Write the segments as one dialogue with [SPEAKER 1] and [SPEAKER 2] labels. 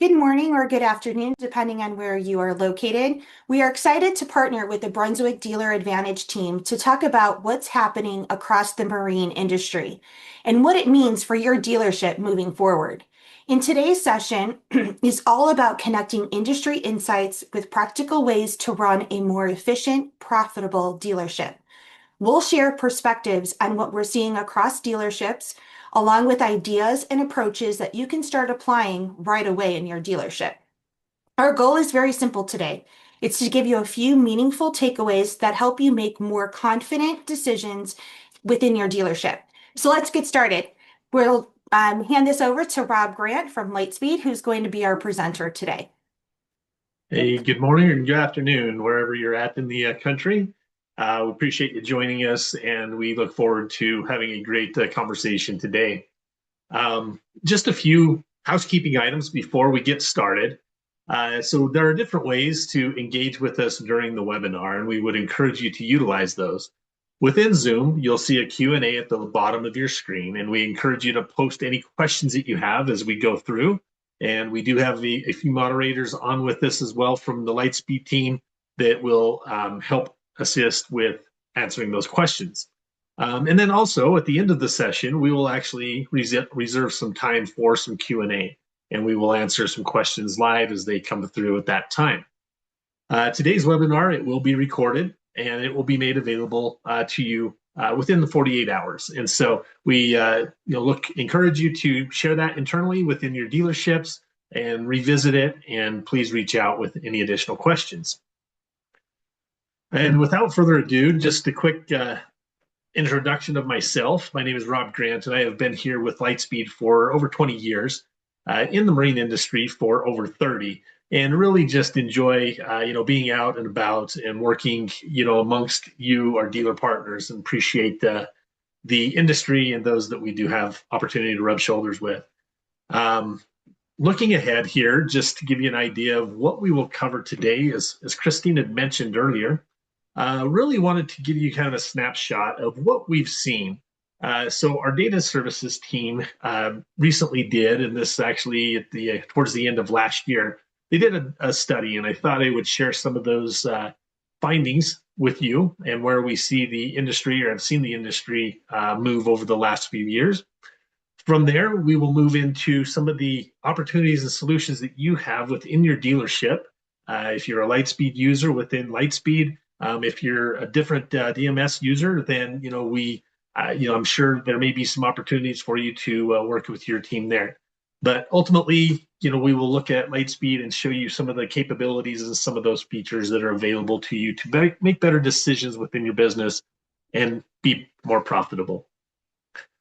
[SPEAKER 1] Good morning or good afternoon, depending on where you are located. We are excited to partner with the Brunswick Dealer Advantage team to talk about what's happening across the marine industry and what it means for your dealership moving forward. In today's session is all about connecting industry insights with practical ways to run a more efficient, profitable dealership. We'll share perspectives on what we're seeing across dealerships, along with ideas and approaches that you can start applying right away in your dealership. Our goal is very simple today. It's to give you a few meaningful takeaways that help you make more confident decisions within your dealership. So let's get started. We'll hand this over to Rob Grant from Lightspeed, who's going to be our presenter today.
[SPEAKER 2] Hey, good morning or good afternoon, wherever you're at in the country. We appreciate you joining us, and we look forward to having a great conversation today. Just a few housekeeping items before we get started. So there are different ways to engage with us during the webinar, and we would encourage you to utilize those. Within Zoom, you'll see a Q&A at the bottom of your screen, and we encourage you to post any questions that you have as we go through. And we do have a few moderators on with this as well from the Lightspeed team that will help assist with answering those questions. And then also at the end of the session, we will actually reserve some time for some Q&A, and we will answer some questions live as they come through at that time. Today's webinar, it will be recorded, and it will be made available to you within the 48 hours. And so we encourage you to share that internally within your dealerships and revisit it, and please reach out with any additional questions. And without further ado, just a quick introduction of myself. My name is Rob Grant, and I have been here with Lightspeed for over 20 years, in the marine industry for over 30. And really just enjoy, being out and about and working, amongst you, our dealer partners, and appreciate the industry and those that we do have opportunity to rub shoulders with. Looking ahead here, just to give you an idea of what we will cover today, as Christine had mentioned earlier, really wanted to give you kind of a snapshot of what we've seen. So our data services team recently did, and this actually towards the end of last year, they did a study, and I thought I would share some of those findings with you and where we see the industry, or have seen the industry move over the last few years. From there, we will move into some of the opportunities and solutions that you have within your dealership. If you're a Lightspeed user within Lightspeed, if you're a different DMS user, then I'm sure there may be some opportunities for you to work with your team there. But ultimately, we will look at Lightspeed and show you some of the capabilities and some of those features that are available to you to make better decisions within your business and be more profitable.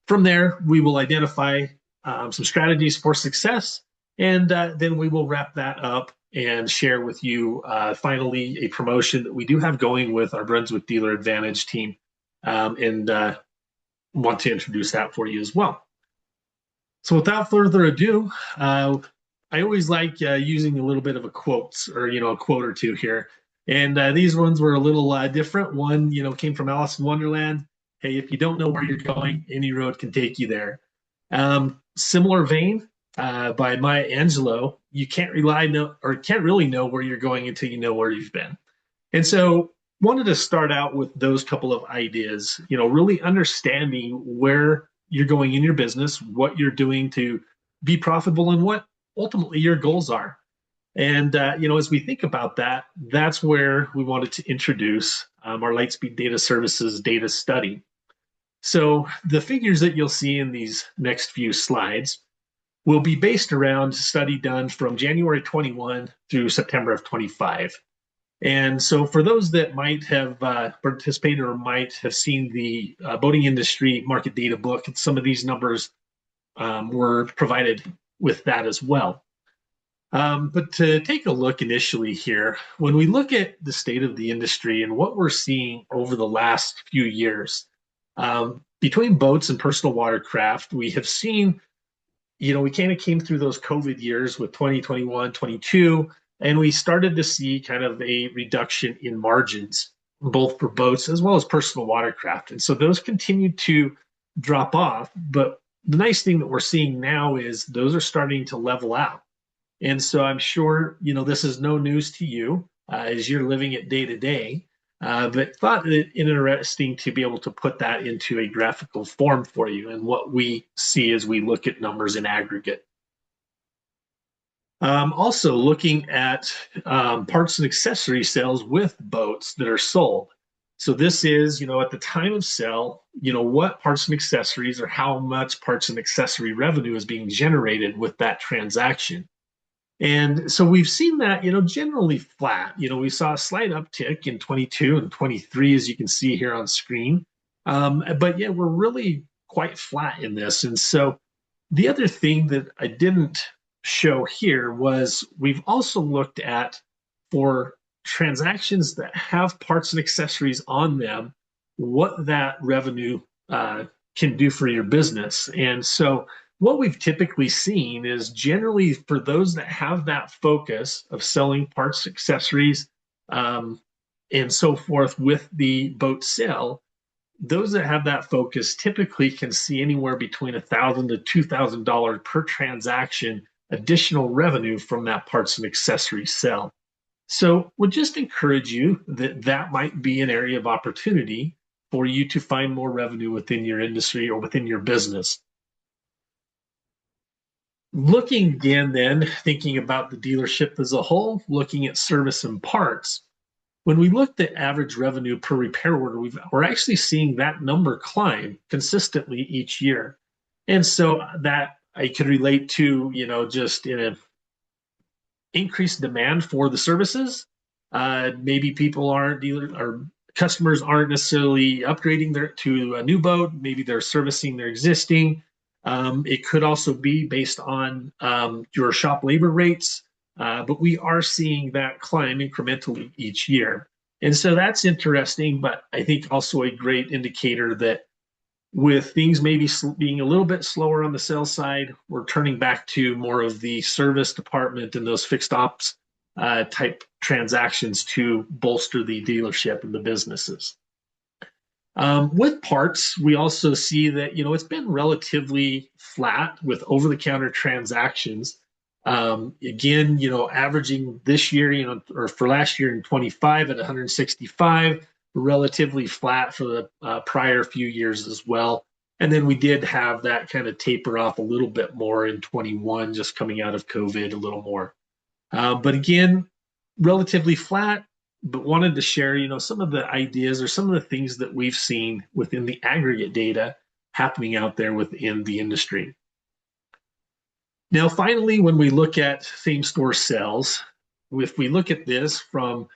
[SPEAKER 2] From there, we will identify some strategies for success, and then we will wrap that up and share with you finally a promotion that we do have going with our Brunswick Dealer Advantage team, and want to introduce that for you as well. So without further ado, I always like using a little bit of a quote or two here. And these ones were a little different. One, came from Alice in Wonderland. Hey, if you don't know where you're going, any road can take you there. Similar vein by Maya Angelou, you can't really know where you're going until you know where you've been. And so wanted to start out with those couple of ideas, really understanding where you're going in your business, what you're doing to be profitable, and what ultimately your goals are. And, as we think about that, that's where we wanted to introduce our Lightspeed Data Services data study. So the figures that you'll see in these next few slides will be based around a study done from January 21 through September of 25. And so for those that might have participated or might have seen the boating industry market data book, some of these numbers were provided with that as well. But to take a look initially here, when we look at the state of the industry and what we're seeing over the last few years, between boats and personal watercraft, we have seen, we kind of came through those COVID years with 2021, 22, and we started to see kind of a reduction in margins, both for boats as well as personal watercraft. And so those continued to drop off. But the nice thing that we're seeing now is those are starting to level out. And so I'm sure, this is no news to you as you're living it day to day. But thought it interesting to be able to put that into a graphical form for you and what we see as we look at numbers in aggregate. Also looking at parts and accessory sales with boats that are sold. So this is, at the time of sale, what parts and accessories or how much parts and accessory revenue is being generated with that transaction. And so we've seen that, generally flat. We saw a slight uptick in 22 and 23, as you can see here on screen. But yeah, we're really quite flat in this. And so the other thing that I didn't show here was we've also looked at for transactions that have parts and accessories on them, what that revenue can do for your business. And so what we've typically seen is generally for those that have that focus of selling parts, accessories, and so forth with the boat sale, those that have that focus typically can see anywhere between $1,000 to $2,000 per transaction additional revenue from that parts and accessory sale. So we'll just encourage you that that might be an area of opportunity for you to find more revenue within your industry or within your business. Looking again, then, thinking about the dealership as a whole, looking at service and parts, when we looked at average revenue per repair order, we're actually seeing that number climb consistently each year. And so that I could relate to, just in an increased demand for the services. Maybe people aren't or customers aren't necessarily upgrading to a new boat. Maybe they're servicing their existing. It could also be based on your shop labor rates, but we are seeing that climb incrementally each year. And so that's interesting, but I think also a great indicator that with things maybe being a little bit slower on the sales side, we're turning back to more of the service department and those fixed ops type transactions to bolster the dealership and the businesses. With parts, we also see that, it's been relatively flat with over-the-counter transactions. Again, averaging this year, or for last year in 25 at 165, relatively flat for the prior few years as well. And then we did have that kind of taper off a little bit more in 21, just coming out of COVID a little more. But again, relatively flat, but wanted to share, some of the ideas or some of the things that we've seen within the aggregate data happening out there within the industry. Now, finally, when we look at same-store sales, if we look at this from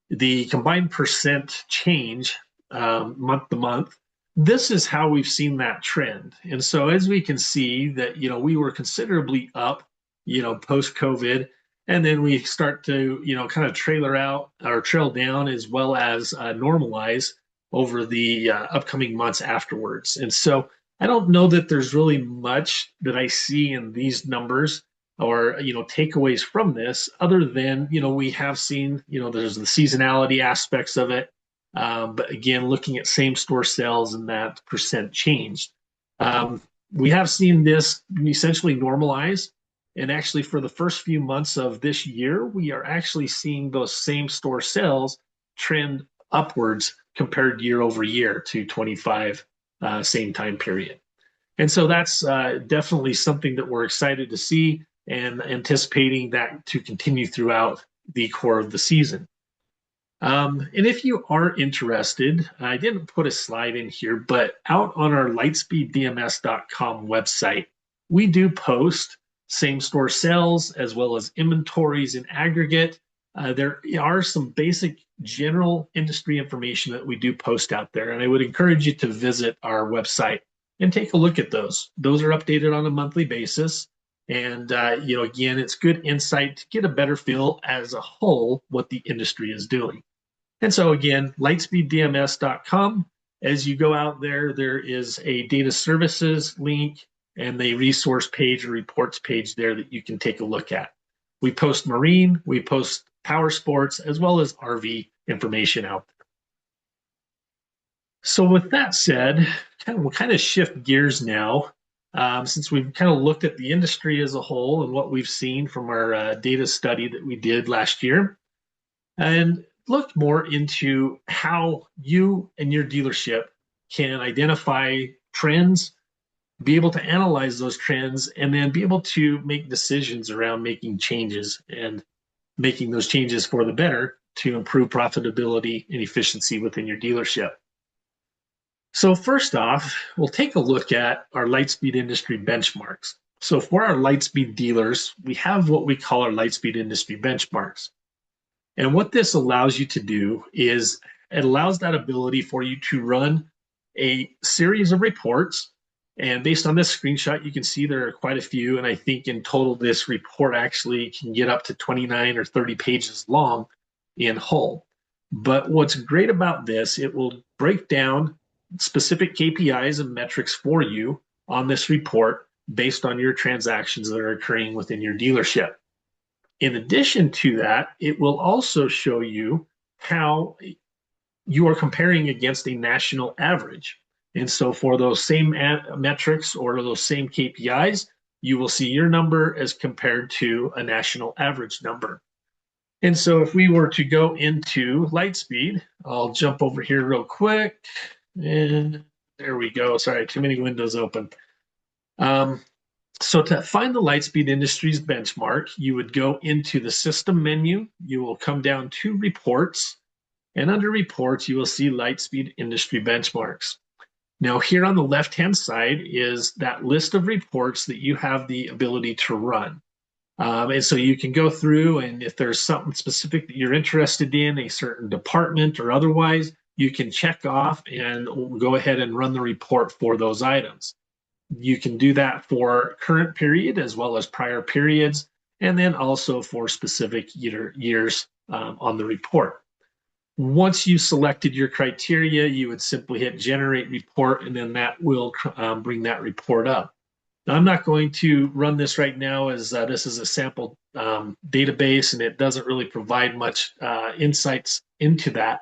[SPEAKER 2] the combined percent change month to month, this is how we've seen that trend. And so as we can see that, we were considerably up, post-COVID, and then we start to, kind of trailer out or trail down as well as normalize over the upcoming months afterwards. And so I don't know that there's really much that I see in these numbers or, takeaways from this other than, we have seen, there's the seasonality aspects of it. But again, looking at same store sales and that percent change, we have seen this essentially normalize. And actually, for the first few months of this year, we are actually seeing those same store sales trend upwards compared year over year to 25 same time period. And so that's definitely something that we're excited to see and anticipating that to continue throughout the core of the season. And if you are interested, I didn't put a slide in here, but out on our lightspeeddms.com website, we do post same store sales as well as inventories in aggregate. There are some basic general industry information that we do post out there, and I would encourage you to visit our website and take a look at those. Those are updated on a monthly basis. And, again, it's good insight to get a better feel as a whole what the industry is doing. And so, again, lightspeeddms.com. As you go out there, there is a data services link and a resource page or reports page there that you can take a look at. We post marine, we post power sports, as well as RV information out there. So with that said, we'll kind of shift gears now since we've kind of looked at the industry as a whole and what we've seen from our data study that we did last year, and looked more into how you and your dealership can identify trends, be able to analyze those trends, and then be able to make decisions around making changes and making those changes for the better to improve profitability and efficiency within your dealership. So first off, we'll take a look at our Lightspeed industry benchmarks. So for our Lightspeed dealers, we have what we call our Lightspeed industry benchmarks. And what this allows you to do is it allows that ability for you to run a series of reports. And based on this screenshot, you can see there are quite a few. And I think in total, this report actually can get up to 29 or 30 pages long in whole. But what's great about this, it will break down specific KPIs and metrics for you on this report based on your transactions that are occurring within your dealership. In addition to that, it will also show you how you are comparing against a national average. And so for those same metrics or those same KPIs, you will see your number as compared to a national average number. And so if we were to go into Lightspeed, I'll jump over here real quick. And there we go. Sorry, too many windows open. So to find the Lightspeed Industries benchmark, you would go into the system menu. You will come down to reports. And under reports, you will see Lightspeed Industry Benchmarks. Now here on the left-hand side is that list of reports that you have the ability to run. And so you can go through, and if there's something specific that you're interested in, a certain department or otherwise, you can check off and go ahead and run the report for those items. You can do that for current period as well as prior periods, and then also for specific years on the report. Once you selected your criteria, you would simply hit generate report, and then that will bring that report up. Now, I'm not going to run this right now as this is a sample database and it doesn't really provide much insights into that.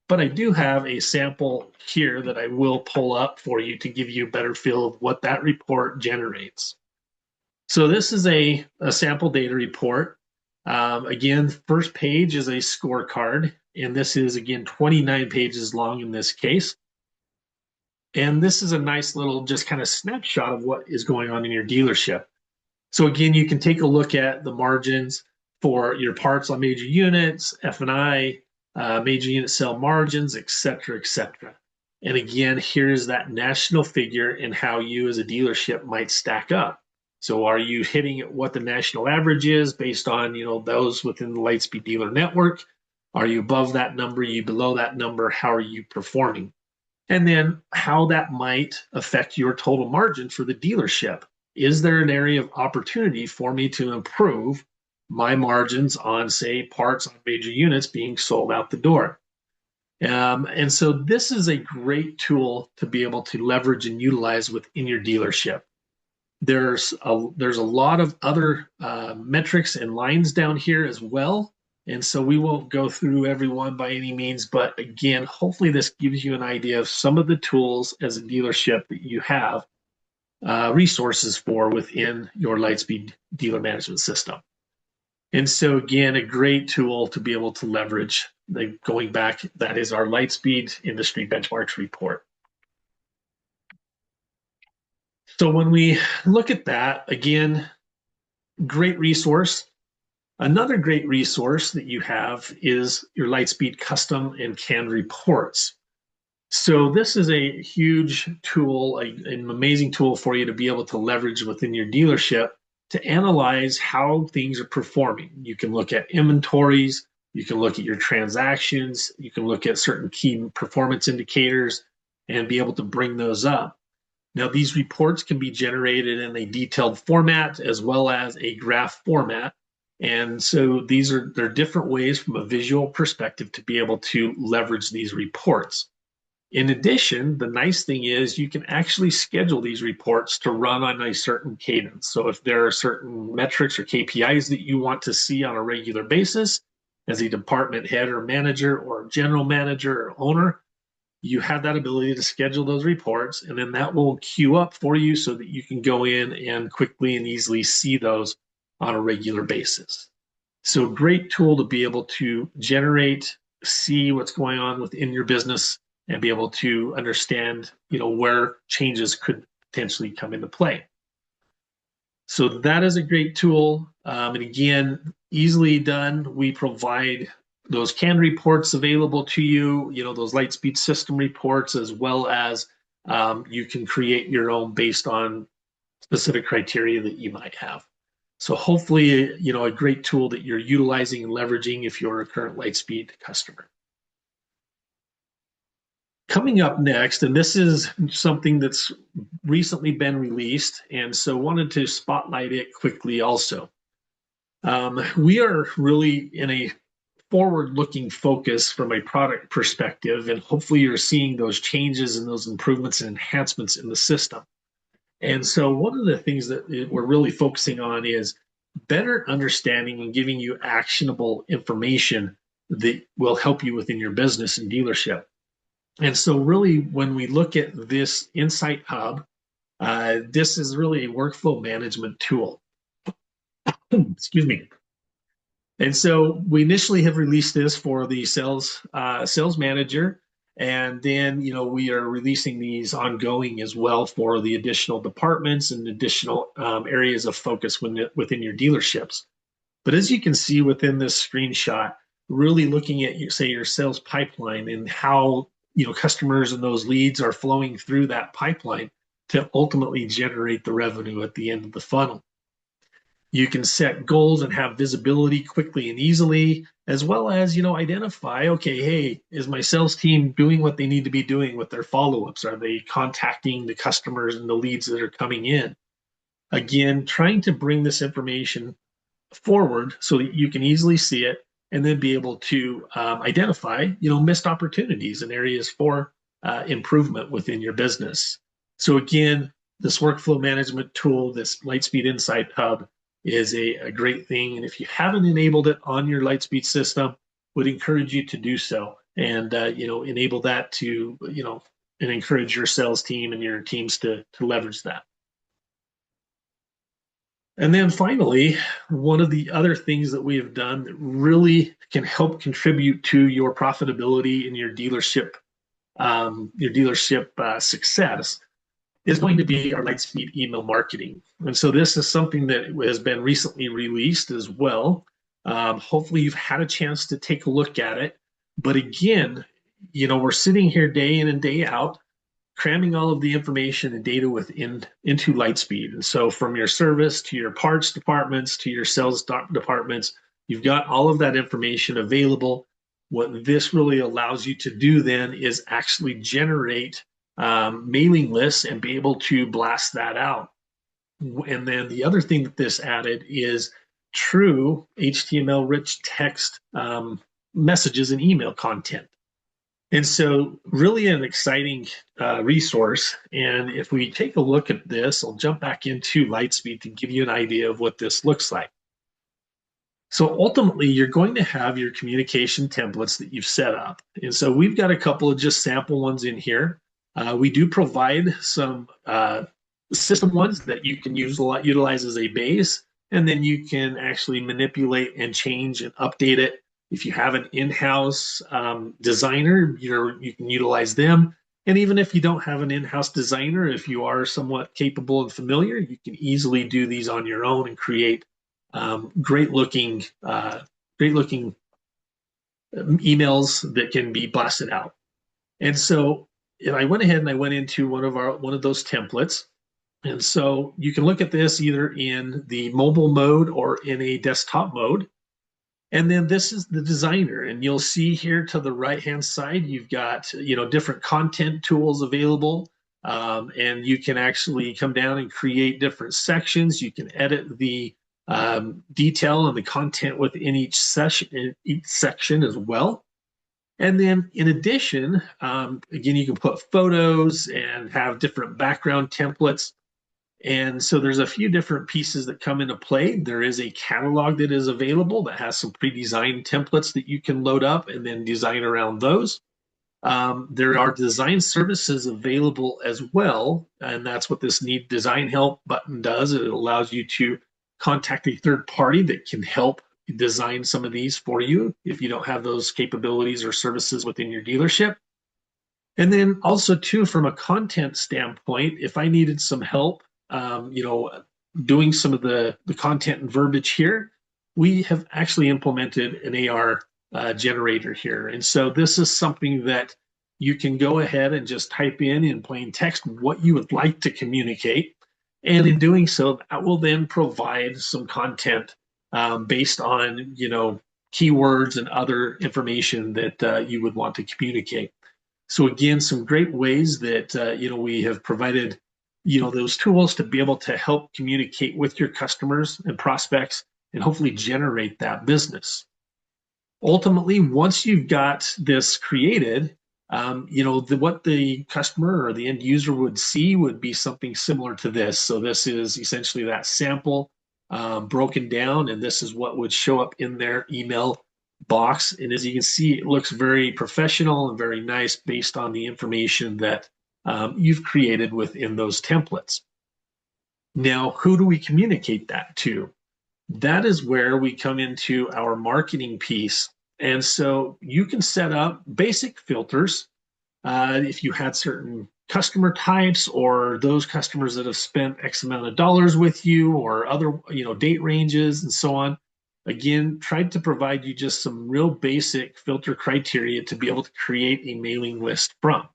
[SPEAKER 2] But I do have a sample here that I will pull up for you to give you a better feel of what that report generates. So this is a sample data report. Again, first page is a scorecard, and this is, again, 29 pages long in this case. And this is a nice little just kind of snapshot of what is going on in your dealership. So again, you can take a look at the margins for your parts on major units, F&I, major unit sale margins, et cetera, et cetera. And again, here's that national figure and how you as a dealership might stack up. So are you hitting what the national average is based on, those within the Lightspeed dealer network? Are you above that number? Are you below that number? How are you performing? And then how that might affect your total margin for the dealership. Is there an area of opportunity for me to improve my margins on, say, parts on major units being sold out the door? And so this is a great tool to be able to leverage and utilize within your dealership. There's a lot of other metrics and lines down here as well. And so we won't go through every one by any means, but again, hopefully this gives you an idea of some of the tools as a dealership that you have resources for within your Lightspeed dealer management system. And so again, a great tool to be able to leverage. Going back, that is our Lightspeed Industry Benchmarks report. So when we look at that, again, great resource. Another great resource that you have is your Lightspeed custom and canned reports. So this is a huge tool, an amazing tool for you to be able to leverage within your dealership to analyze how things are performing. You can look at inventories, you can look at your transactions, you can look at certain key performance indicators and be able to bring those up. Now, these reports can be generated in a detailed format as well as a graph format. And so there are different ways from a visual perspective to be able to leverage these reports. In addition, the nice thing is you can actually schedule these reports to run on a certain cadence. So if there are certain metrics or KPIs that you want to see on a regular basis as a department head or manager or general manager or owner, you have that ability to schedule those reports, and then that will queue up for you so that you can go in and quickly and easily see those on a regular basis. So great tool to be able to generate, see what's going on within your business, and be able to understand, where changes could potentially come into play. So that is a great tool. And again, easily done. We provide those canned reports available to you, those Lightspeed system reports, as well as you can create your own based on specific criteria that you might have. So hopefully, a great tool that you're utilizing and leveraging if you're a current Lightspeed customer. Coming up next, and this is something that's recently been released, and so wanted to spotlight it quickly also. We are really in a forward-looking focus from a product perspective, and hopefully you're seeing those changes and those improvements and enhancements in the system. And so one of the things that we're really focusing on is better understanding and giving you actionable information that will help you within your business and dealership. And so really, when we look at this Insight Hub, this is really a workflow management tool. Excuse me. And so we initially have released this for the sales manager, and then we are releasing these ongoing as well for the additional departments and additional areas of focus within your dealerships. But as you can see within this screenshot, really looking at your sales pipeline and how customers and those leads are flowing through that pipeline to ultimately generate the revenue at the end of the funnel. You can set goals and have visibility quickly and easily, as well as, identify, okay, hey, is my sales team doing what they need to be doing with their follow-ups? Are they contacting the customers and the leads that are coming in? Again, trying to bring this information forward so that you can easily see it and then be able to identify, missed opportunities and areas for improvement within your business. So again, this workflow management tool, this Lightspeed Insight Hub, is a great thing. And if you haven't enabled it on your Lightspeed system, would encourage you to do so and, enable that to, and encourage your sales team and your teams to leverage that. And then finally, one of the other things that we have done that really can help contribute to your profitability and your dealership success is going to be our Lightspeed email marketing. And so this is something that has been recently released as well. Hopefully you've had a chance to take a look at it. But again, we're sitting here day in and day out, cramming all of the information and data into Lightspeed. And so from your service to your parts departments to your sales departments, you've got all of that information available. What this really allows you to do then is actually generate mailing lists and be able to blast that out. And then the other thing that this added is true HTML rich text messages and email content. And so really an exciting resource. And if we take a look at this, I'll jump back into Lightspeed to give you an idea of what this looks like. So ultimately, you're going to have your communication templates that you've set up. And so we've got a couple of just sample ones in here. We do provide some system ones that you can utilize as a base, and then you can actually manipulate and change and update it. If you have an in-house designer, you can utilize them. And even if you don't have an in-house designer, if you are somewhat capable and familiar, you can easily do these on your own and create great-looking emails that can be blasted out. And so and I went ahead and I went into one of those templates. And so you can look at this either in the mobile mode or in a desktop mode. And then this is the designer. And you'll see here to the right-hand side, you've got, different content tools available. And you can actually come down and create different sections. You can edit the detail and the content within each section as well. And then in addition, again, you can put photos and have different background templates. And so there's a few different pieces that come into play. There is a catalog that is available that has some pre-designed templates that you can load up and then design around those. There are design services available as well, and that's what this Need Design Help button does. It allows you to contact a third party that can help design some of these for you if you don't have those capabilities or services within your dealership. And then also too, from a content standpoint, if I needed some help, doing some of the content and verbiage here, we have actually implemented an AR generator here. And so this is something that you can go ahead and just type in plain text what you would like to communicate. And in doing so, that will then provide some content based on, keywords and other information that you would want to communicate. So again, some great ways that we have provided those tools to be able to help communicate with your customers and prospects and hopefully generate that business. Ultimately, once you've got this created, what the customer or the end user would see would be something similar to this. So this is essentially that sample broken down, and this is what would show up in their email box. And as you can see, it looks very professional and very nice based on the information that you've created within those templates. Now, who do we communicate that to? That is where we come into our marketing piece. And so you can set up basic filters if you had certain customer types or those customers that have spent X amount of dollars with you or other, date ranges and so on. Again, tried to provide you just some real basic filter criteria to be able to create a mailing list from.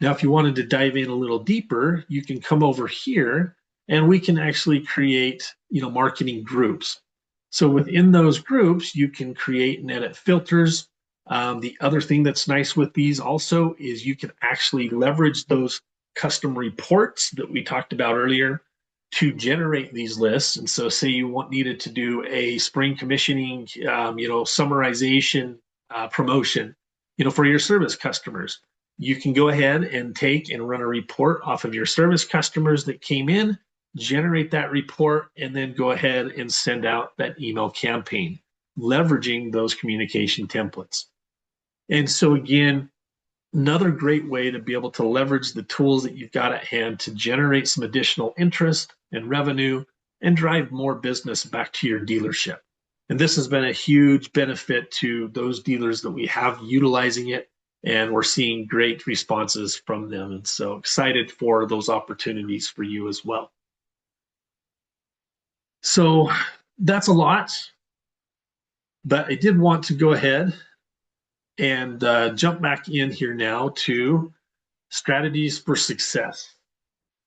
[SPEAKER 2] Now, if you wanted to dive in a little deeper, you can come over here and we can actually create, marketing groups. So within those groups, you can create and edit filters. The other thing that's nice with these also is you can actually leverage those custom reports that we talked about earlier to generate these lists. And so say you needed to do a spring commissioning, summarization promotion, for your service customers. You can go ahead and take and run a report off of your service customers that came in, generate that report, and then go ahead and send out that email campaign, leveraging those communication templates. And so again, another great way to be able to leverage the tools that you've got at hand to generate some additional interest and revenue and drive more business back to your dealership. And this has been a huge benefit to those dealers that we have utilizing it, and we're seeing great responses from them. And so excited for those opportunities for you as well. So that's a lot, but I did want to go ahead and jump back in here now to strategies for success.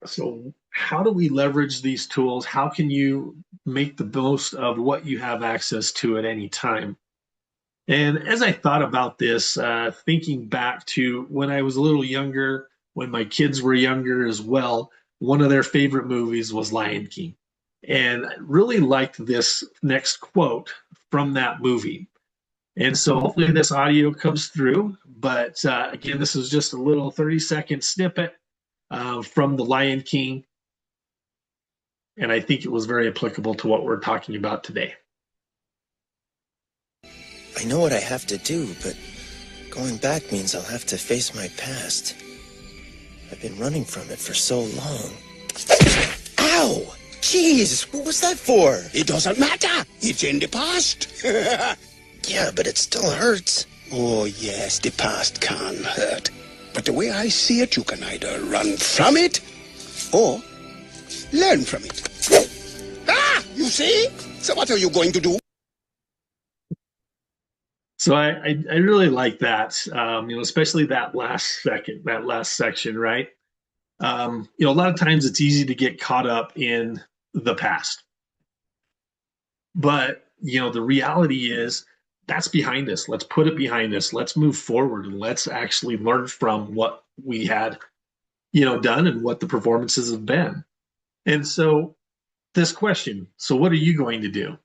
[SPEAKER 2] So how do we leverage these tools? How can you make the most of what you have access to at any time? And as I thought about this, thinking back to when I was a little younger, when my kids were younger as well, one of their favorite movies was Lion King. And I really liked this next quote from that movie. And so hopefully this audio comes through. But again, this is just a little 30-second snippet from The Lion King. And I think it was very applicable to what we're talking about today.
[SPEAKER 3] I know what I have to do, but going back means I'll have to face my past. I've been running from it for so long. Ow! Jeez, what was that for?
[SPEAKER 4] It doesn't matter. It's in the past.
[SPEAKER 3] Yeah, but it still hurts.
[SPEAKER 4] Oh, yes, the past can hurt. But the way I see it, you can either run from it or learn from it. Ah, you see? So what are you going to do?
[SPEAKER 2] So I really like that, especially that last section, right? A lot of times it's easy to get caught up in the past. But, the reality is that's behind us. Let's put it behind us. Let's move forward and let's actually learn from what we had, done and what the performances have been. And so this question, so what are you going to do?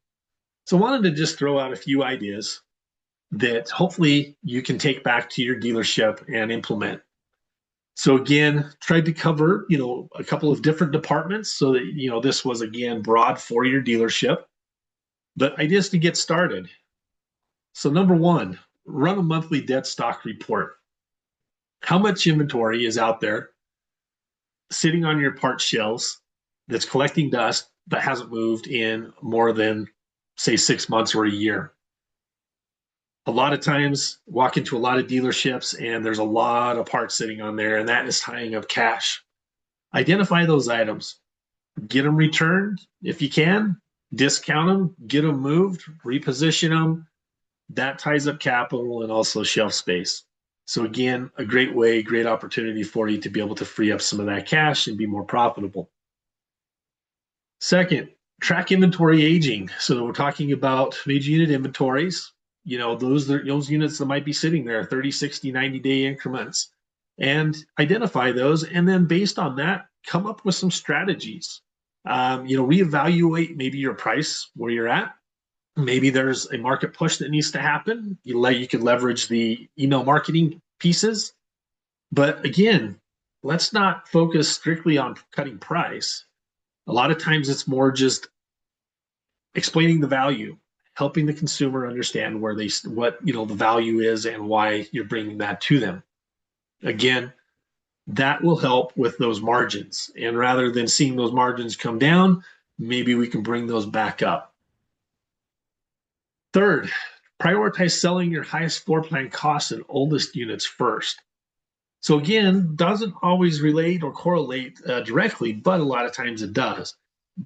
[SPEAKER 2] So I wanted to just throw out a few ideas that hopefully you can take back to your dealership and implement. So again, tried to cover, a couple of different departments so that, this was again broad for your dealership, but ideas to get started. So number one, run a monthly dead stock report. how much inventory is out there sitting on your parts shelves that's collecting dust but hasn't moved in more than, say, 6 months or a year. A lot of times, walk into a lot of dealerships and there's a lot of parts sitting on there, and that is tying up cash. Identify those items, get them returned if you can, discount them, get them moved, reposition them. That ties up capital and also shelf space. So again, a great way, great opportunity for you to be able to free up some of that cash and be more profitable. Second, track inventory aging. So we're talking about major unit inventories. You know, those units that might be sitting there, 30, 60, 90-day increments, and identify those. And then based on that, come up with some strategies. Reevaluate maybe your price where you're at. Maybe there's a market push that needs to happen. You could leverage the email marketing pieces. But again, let's not focus strictly on cutting price. A lot of times it's more just explaining the value, helping the consumer understand what the value is and why you're bringing that to them. Again, that will help with those margins. And rather than seeing those margins come down, maybe we can bring those back up. Third, prioritize selling your highest floor plan costs and oldest units first. So again, doesn't always relate or correlate directly, but a lot of times it does.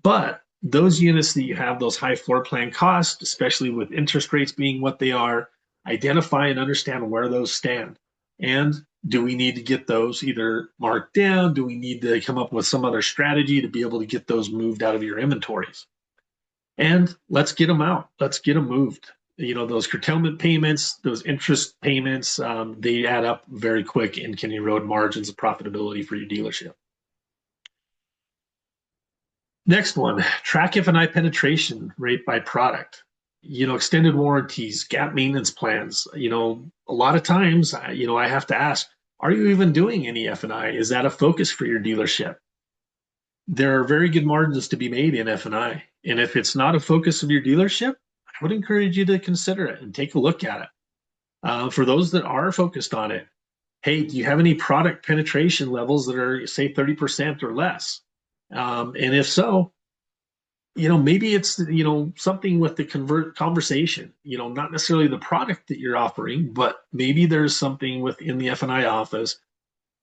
[SPEAKER 2] But those units that you have those high floor plan costs, especially with interest rates being what they are, identify and understand where those stand. And do we need to get those either marked down? Do we need to come up with some other strategy to be able to get those moved out of your inventories? And let's get them out. Let's get them moved. Those curtailment payments, those interest payments, they add up very quick and can erode margins of profitability for your dealership. Next one, track F&I penetration rate by product. Extended warranties, gap maintenance plans. A lot of times, I have to ask, are you even doing any F&I? Is that a focus for your dealership? There are very good margins to be made in F&I. And if it's not a focus of your dealership, I would encourage you to consider it and take a look at it. For those that are focused on it, hey, do you have any product penetration levels that are, say, 30% or less? And if so, maybe it's, something with the conversation, not necessarily the product that you're offering, but maybe there's something within the F&I office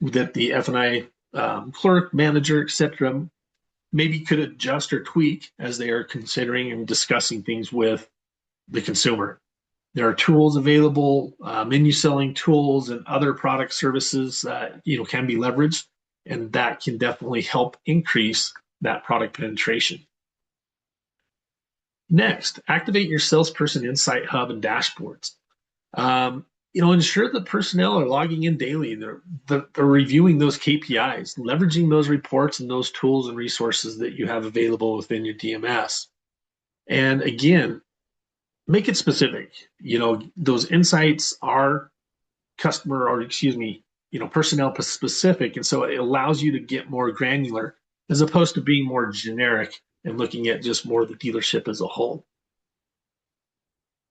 [SPEAKER 2] that the F&I clerk, manager, etc., maybe could adjust or tweak as they are considering and discussing things with the consumer. There are tools available, menu selling tools and other product services that can be leveraged, and that can definitely help increase that product penetration. Next, activate your salesperson insight hub and dashboards. Ensure that personnel are logging in daily. They're reviewing those KPIs, leveraging those reports and those tools and resources that you have available within your DMS. And again, make it specific. Those insights are personnel specific. And so it allows you to get more granular as opposed to being more generic and looking at just more the dealership as a whole.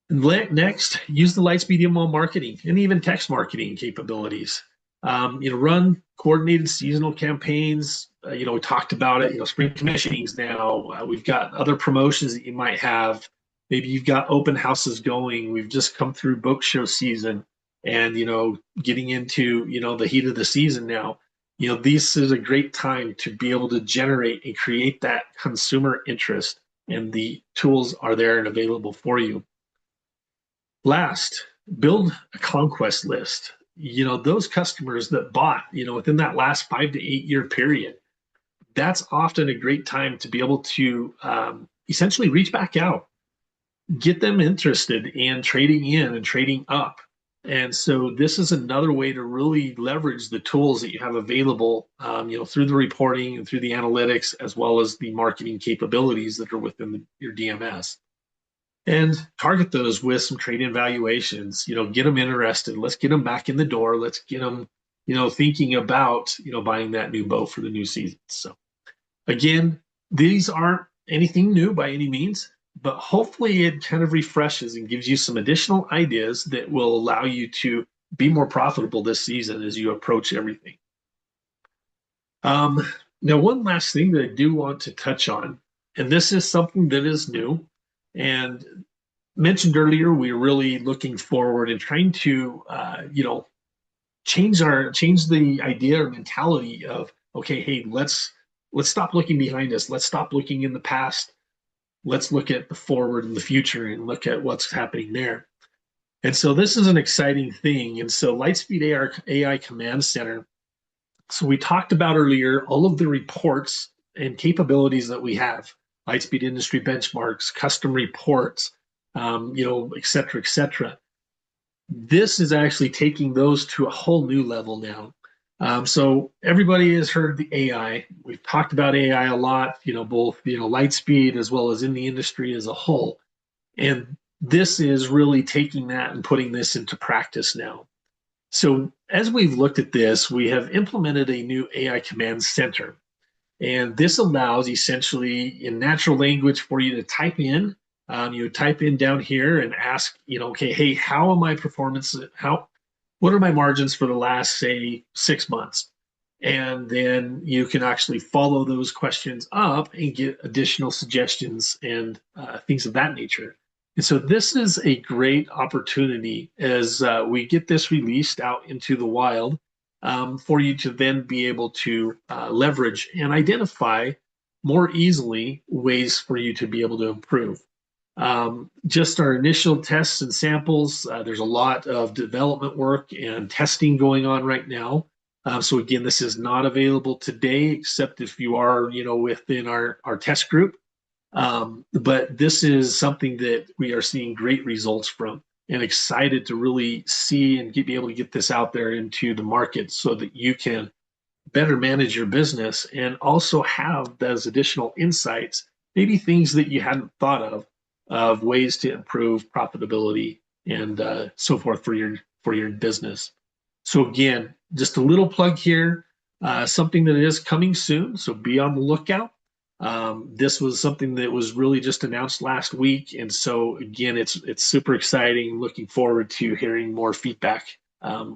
[SPEAKER 2] And next, use the Lightspeed email marketing and even text marketing capabilities. Run coordinated seasonal campaigns. We talked about it. Spring commissionings now. We've got other promotions that you might have. Maybe you've got open houses going. We've just come through boat show season, and getting into the heat of the season now. This is a great time to be able to generate and create that consumer interest, and the tools are there and available for you. Last, build a conquest list. Those customers that bought, within that last 5 to 8 year period, that's often a great time to be able to essentially reach back out, get them interested in trading in and trading up. And so this is another way to really leverage the tools that you have available, through the reporting and through the analytics, as well as the marketing capabilities that are within your DMS. And target those with some trade-in valuations, get them interested. Let's get them back in the door. Let's get them, thinking about, buying that new boat for the new season. So again, these aren't anything new by any means, but hopefully it kind of refreshes and gives you some additional ideas that will allow you to be more profitable this season as you approach everything. Now, one last thing that I do want to touch on, and this is something that is new and mentioned earlier, we're really looking forward and trying to, change the idea or mentality of, okay, hey, let's stop looking behind us. Let's stop looking in the past. Let's look at the forward and the future and look at what's happening there. And so this is an exciting thing. And so Lightspeed AI Command Center. So we talked about earlier all of the reports and capabilities that we have, Lightspeed industry benchmarks, custom reports, et cetera, et cetera. This is actually taking those to a whole new level now. So everybody has heard the AI. We've talked about AI a lot, both, Lightspeed as well as in the industry as a whole. And this is really taking that and putting this into practice now. So as we've looked at this, we have implemented a new AI command center. And this allows essentially in natural language for you to type in. You type in down here and ask, okay, hey, how am my performance? What are my margins for the last, say, 6 months? And then you can actually follow those questions up and get additional suggestions and things of that nature. And so this is a great opportunity as we get this released out into the wild for you to then be able to leverage and identify more easily ways for you to be able to improve. Just our initial tests and samples, there's a lot of development work and testing going on right now. So again, this is not available today, except if you are, within our test group. But this is something that we are seeing great results from and excited to really see and be able to get this out there into the market so that you can better manage your business and also have those additional insights, maybe things that you hadn't thought of ways to improve profitability and so forth for your business. So again, just a little plug here, something that is coming soon. So be on the lookout. This was something that was really just announced last week, and so again, it's super exciting. Looking forward to hearing more feedback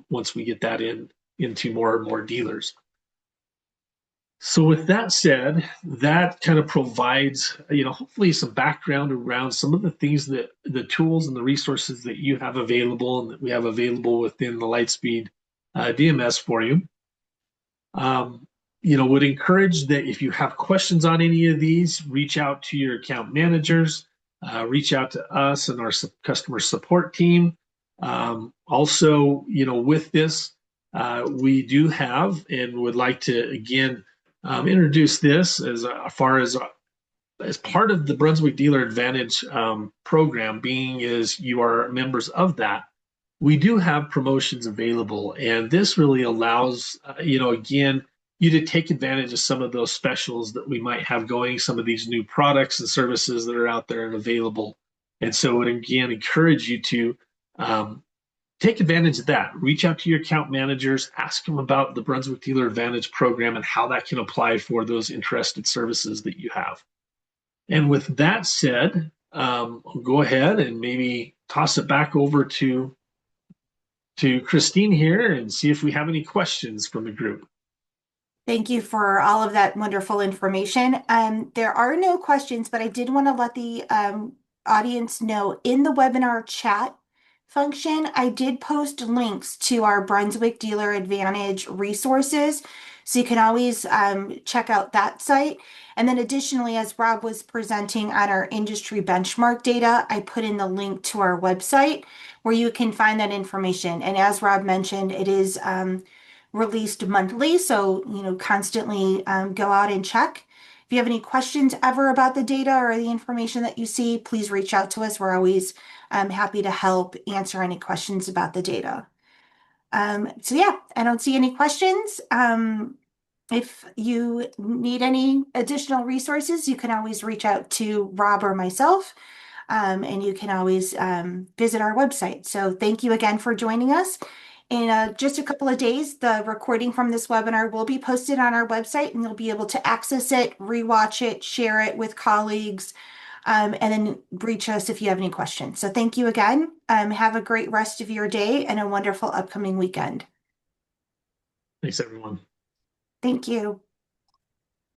[SPEAKER 2] once we get that into more and more dealers. So with that said, that kind of provides, hopefully some background around some of the things that the tools and the resources that you have available and that we have available within the Lightspeed DMS for you. Would encourage that if you have questions on any of these, reach out to your account managers, reach out to us and our customer support team. Also, with this, we do have and would like to, again, introduce this as far as part of the Brunswick Dealer Advantage program, being as you are members of that. We do have promotions available, and this really allows, again, you to take advantage of some of those specials that we might have going, some of these new products and services that are out there and available. And so I would again encourage you to take advantage of that. Reach out to your account managers, ask them about the Brunswick Dealer Advantage program and how that can apply for those interested services that you have. And with that said, I'll go ahead and maybe toss it back over to Christine here and see if we have any questions from the group.
[SPEAKER 1] Thank you for all of that wonderful information. There are no questions, but I did want to let the audience know in the webinar chat function, I did post links to our Brunswick Dealer Advantage resources. So you can always check out that site. And then additionally, as Rob was presenting on our industry benchmark data, I put in the link to our website where you can find that information. And as Rob mentioned, it is released monthly. So, constantly go out and check. If you have any questions ever about the data or the information that you see, please reach out to us. We're always happy to help answer any questions about the data. So yeah, I don't see any questions. If you need any additional resources, you can always reach out to Rob or myself, and you can always visit our website. So thank you again for joining us. In just a couple of days, the recording from this webinar will be posted on our website, and you'll be able to access it, rewatch it, share it with colleagues, and then reach us if you have any questions. So thank you again. Have a great rest of your day and a wonderful upcoming weekend.
[SPEAKER 2] Thanks, everyone.
[SPEAKER 1] Thank you.